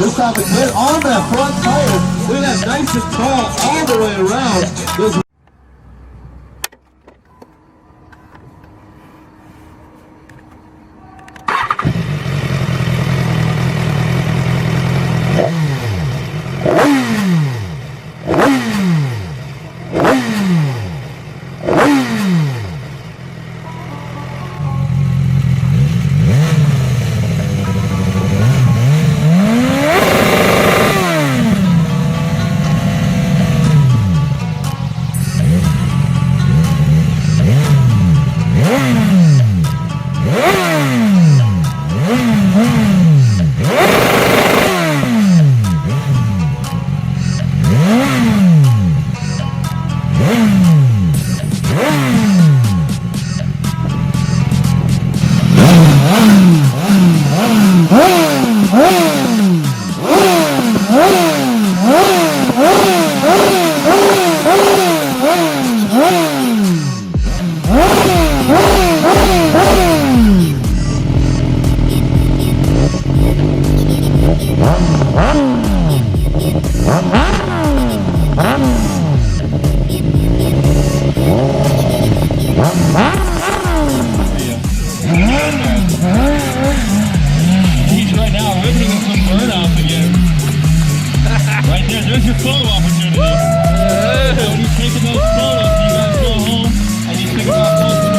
This time to get on that front tire. Look at that, nice and tall all the way around. Those there's your photo opportunity. So when you're taking those photos, you guys go home and you think about posting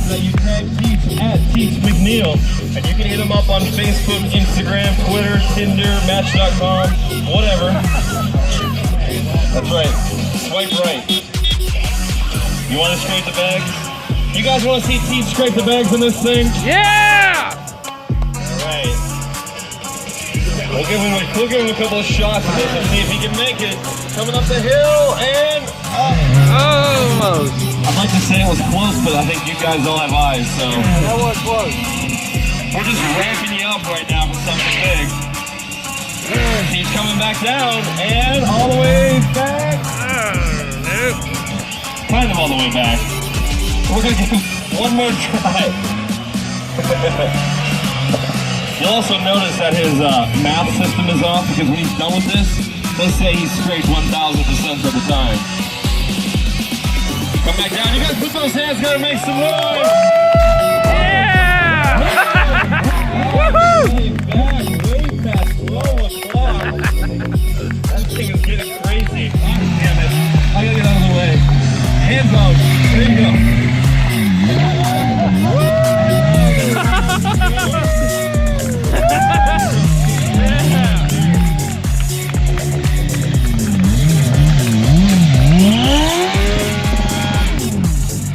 that you tag Teach at Teach McNeil, and you can hit them up on Facebook, Instagram, Twitter, Tinder, Match.com, whatever. That's right. Swipe right. You want to scrape the bags? You guys want to see Teach scrape the bags in this thing? Yeah! Alright. We'll give him a couple of shots of this and see if he can make it. Coming up the hill and up. Almost. I'd like to say it was close, but I think you guys all have eyes, so. That was close. We're just ramping you up right now for something big. He's coming back down and all the way back. Nope. Kind of all the way back. We're gonna give him one more try. You'll also notice that his math system is off because when he's done with this, they say he's straight 1,000% of the time. Come back down. You guys put those hands together and make some noise. Yeah! Woohoo! Way past 12 o'clock. That thing is getting crazy. God damn it. I gotta get out of the way. Hands out. There you go.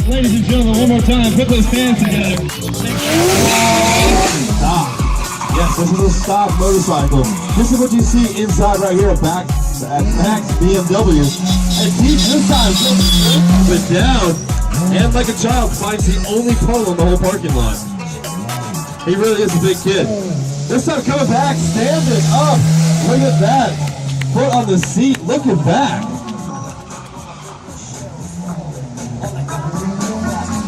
Ladies and gentlemen, one more time, put those hands together. Stop. Yes, this is a stop motorcycle. This is what you see inside right here at Max BMW. And Teach this time puts it down, and like a child finds the only pole in the whole parking lot. He really is a big kid. This time coming back, standing up. Look at that. Foot on the seat, looking back.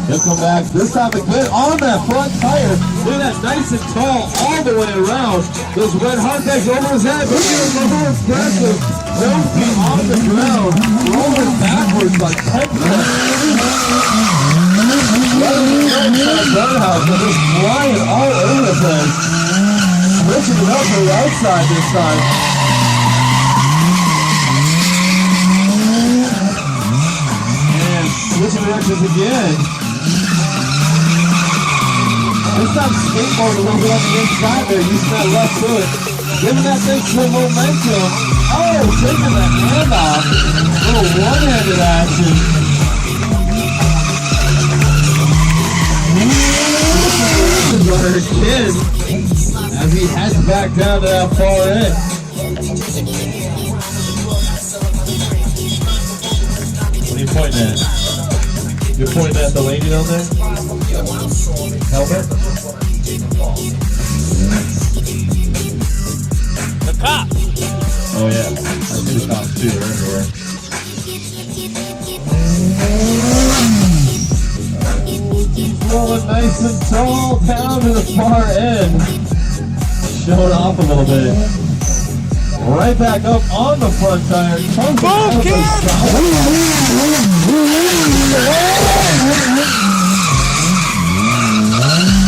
He'll come back, this time to get on that front tire. Look at that, nice and tall all the way around. Those red hard bags over his head. Look at him, more impressive. 2 feet off the ground, rolling backwards like Texas. Burnout, but just flying all over the place. Switching it up to the outside this time. And switching directions again. This time skateboard a little bit on the inside there, using that left foot. Giving that thing some momentum. Oh, taking that hand off. Little one-handed action. Runner kid as he heads back down to that far end. What are you pointing at? You're pointing at the lady down there? Helmet? The cop. Oh yeah, I see the cops too, they're everywhere. Keep rolling nice and tall down down to the far end. Showing off a little bit. Right back up on the front tire. Boom, kid!